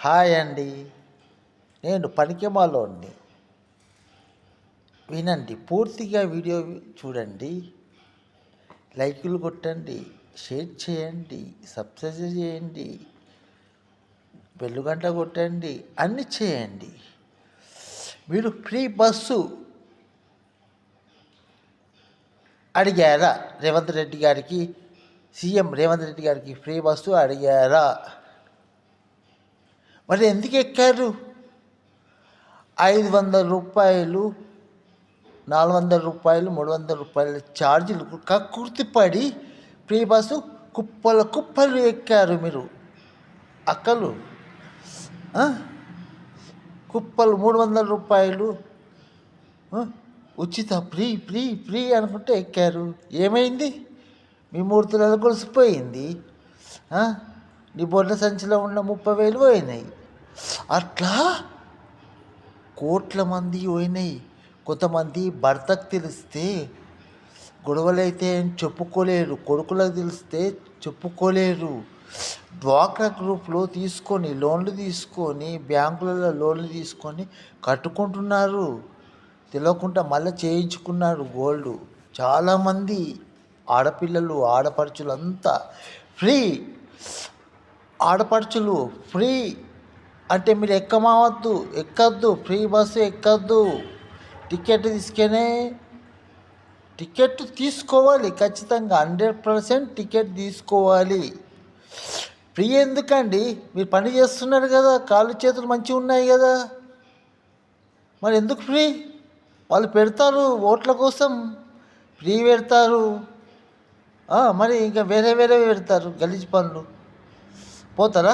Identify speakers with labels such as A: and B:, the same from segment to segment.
A: Hi అండి. నేను పనికిమాలోని. వినండి, పూర్తిగా వీడియో చూడండి, లైకులు కొట్టండి, షేర్ చేయండి, సబ్స్క్రైబ్ చేయండి, బెల్లుగంట కొట్టండి, అన్నీ చేయండి. మీరు ఫ్రీ బస్సు అడిగారా? రేవంత్ రెడ్డి గారికి, సీఎం రేవంత్ రెడ్డి గారికి ఫ్రీ బస్సు అడిగారా? మరి ఎందుకు ఎక్కారు? 500 రూపాయలు, 400 రూపాయలు, 300 రూపాయల ఛార్జీలు కక్కుర్తిపడి ఫ్రీ బస్సు కుప్పలు ఎక్కారు మీరు అక్కలు. కుప్పలు 300 రూపాయలు ఉచిత ఫ్రీ ఫ్రీ ఫ్రీ అనుకుంటే ఎక్కారు. ఏమైంది? మీ మూర్తులలో గొలిసిపోయింది. నీ బొడ్ల సంచిలో ఉన్న 30,000 పోయినాయి. అట్లా కోట్ల మంది పోయినాయి. కొంతమంది భర్తకు తెలిస్తే గొడవలైతే చెప్పుకోలేరు, కొడుకులకు తెలిస్తే చెప్పుకోలేరు. డ్వాక్రా గ్రూప్లో తీసుకొని లోన్లు తీసుకొని, బ్యాంకులలో లోన్లు తీసుకొని కట్టుకుంటున్నారు. తెలియకుండా మళ్ళీ చేయించుకున్నారు గోల్డ్. చాలామంది ఆడపిల్లలు, ఆడపడుచులు అంతా ఫ్రీ. ఆడపడుచులు ఫ్రీ అంటే మీరు ఎక్కద్దు, ఫ్రీ బస్సు ఎక్కద్దు. టికెట్ తీసుకోవాలి ఖచ్చితంగా. 100% టికెట్ తీసుకోవాలి. ఫ్రీ ఎందుకండి? మీరు పని చేస్తున్నారు కదా, కాళ్ళు చేతులు మంచిగా ఉన్నాయి కదా, మరి ఎందుకు ఫ్రీ? వాళ్ళు పెడతారు ఓట్ల కోసం, ఫ్రీ పెడతారు. మరి ఇంకా వేరే పెడతారు గలీజ్ పనులు. పోతారా?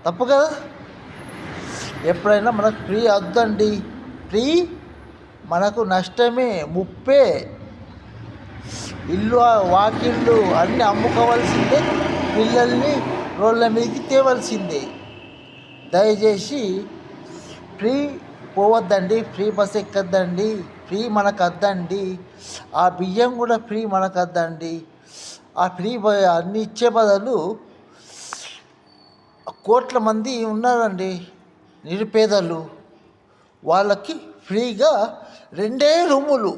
A: తప్పు కదా. ఎప్పుడైనా మనకు ఫ్రీ వద్దండి. ఫ్రీ మనకు నష్టమే, ముప్పే. ఇల్లు, వాకిళ్ళు అన్నీ అమ్ముకోవాల్సిందే, పిల్లల్ని రోడ్ల మీదకి తేవలసిందే. దయచేసి ఫ్రీ పోవద్దండి, ఫ్రీ బస్ ఎక్కద్దండి, ఫ్రీ మనకు వద్దండి. ఆ బియ్యం కూడా ఫ్రీ మనకు వద్దండి. ఆ ఫ్రీ అన్ని ఇచ్చే బదులు కోట్ల మంది ఉన్నారండి నిరుపేదలు, వాళ్ళకి ఫ్రీగా 2 రూములు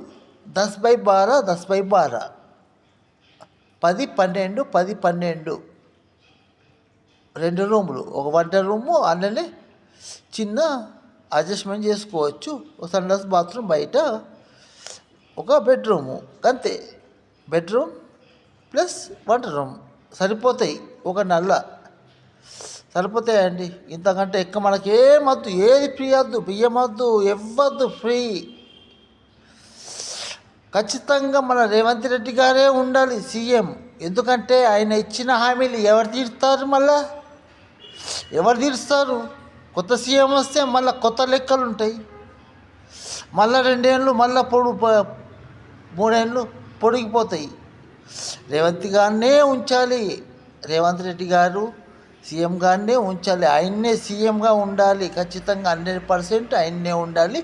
A: 10/12, 10/12, 10/12, 10/12, 2 రూములు. ఒక వంట రూము, అందులోనే చిన్న అడ్జస్ట్మెంట్ చేసుకోవచ్చు. ఒక సండాస్ బాత్రూమ్ బయట, ఒక బెడ్రూము, అంతే. బెడ్రూమ్ ప్లస్ వంట రూమ్ సరిపోతాయి. ఒక నల్ల సరిపోతాయండి. ఇంతకంటే ఎక్కువ మనకేమద్దు. ఏది ఫ్రీ వద్దు, బియ్యం వద్దు, ఇవ్వద్దు ఫ్రీ. ఖచ్చితంగా మన రేవంత్ రెడ్డి గారే ఉండాలి సీఎం. ఎందుకంటే ఆయన ఇచ్చిన హామీలు ఎవరు తీరుస్తారు? ఎవరు తీరుస్తారు? కొత్త సీఎం వస్తే మళ్ళీ కొత్త లెక్కలు ఉంటాయి. మళ్ళీ 2 ఏళ్ళు, మళ్ళీ 3 ఏళ్ళు పొడిగిపోతాయి. రేవంత్ గారినే ఉంచాలి. రేవంత్ రెడ్డి గారు సీఎం గారినే ఉంచాలి. ఆయన్నే సీఎంగా ఉండాలి. ఖచ్చితంగా 100% ఆయన్నే ఉండాలి.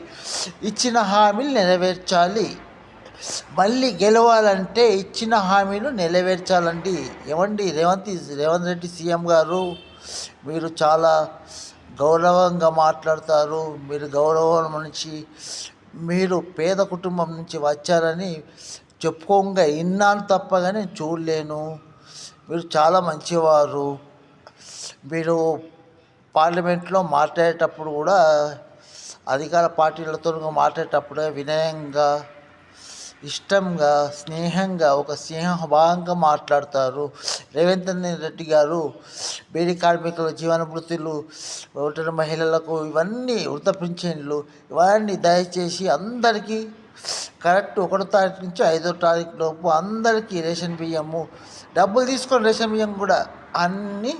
A: ఇచ్చిన హామీలు నెరవేర్చాలి. మళ్ళీ గెలవాలంటే ఇచ్చిన హామీలు నెరవేర్చాలండి. ఏమండి రేవంత్ రెడ్డి సీఎం గారు, మీరు చాలా గౌరవంగా మాట్లాడతారు. మీరు గౌరవం నుంచి, మీరు పేద కుటుంబం నుంచి వచ్చారని చెప్పుకోగా విన్నాను తప్ప కానీ చూడలేను. మీరు చాలా మంచివారు. మీరు పార్లమెంట్లో మాట్లాడేటప్పుడు కూడా, అధికార పార్టీలతో మాట్లాడేటప్పుడే వినయంగా, ఇష్టంగా, స్నేహంగా, ఒక స్నేహభావంగా మాట్లాడతారు. రేవంత్ రెడ్డి గారు బీడీ కార్మికుల జీవన వృత్తులు, ఒంటరి మహిళలకు ఇవన్నీ, వృద్ధ పింఛన్లు, ఇవన్నీ దయచేసి అందరికీ కరెక్ట్ 1వ తారీఖు నుంచి 5వ తారీఖు లోపు అందరికీ రేషన్ బియ్యము, డబ్బులు తీసుకొని రేషన్ బియ్యం కూడా అన్నీ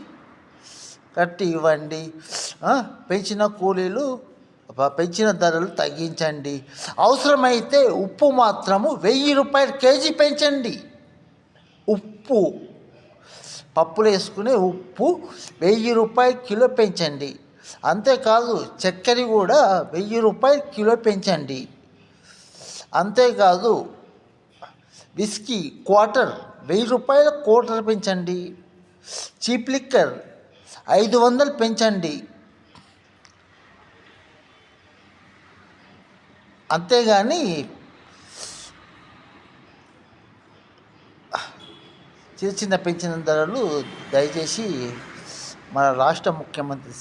A: కట్టి ఇవ్వండి. పెంచిన కూలీలు, పెంచిన ధరలు తగ్గించండి. అవసరమైతే ఉప్పు మాత్రము 1000 రూపాయలు కేజీ పెంచండి. ఉప్పు, పప్పులు వేసుకునే ఉప్పు 1000 రూపాయలు కిలో పెంచండి. అంతేకాదు చక్కెర కూడా 1000 రూపాయలు కిలో పెంచండి. అంతేకాదు విస్కీ క్వార్టర్ 1000 రూపాయల క్వార్టర్ పెంచండి. చీప్ లిక్కర్ 500 పెంచండి. అంతేగాని చిన్న చిన్న పెంచిన ధరలు దయచేసి మన రాష్ట్ర ముఖ్యమంత్రి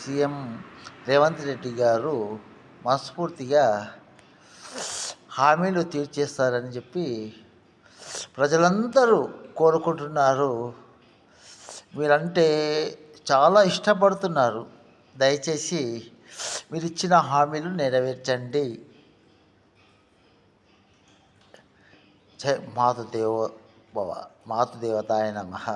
A: సీఎం రేవంత్ రెడ్డి గారు మనస్ఫూర్తిగా హామీలు తీర్చేస్తారని చెప్పి ప్రజలందరూ కోరుకుంటున్నారు. మీరంటే చాలా ఇష్టపడుతున్నారు. దయచేసి మీరు ఇచ్చిన హామీలు నెరవేర్చండి. జై మాతృదేవో భవ, మాతృదేవతాయ నమః.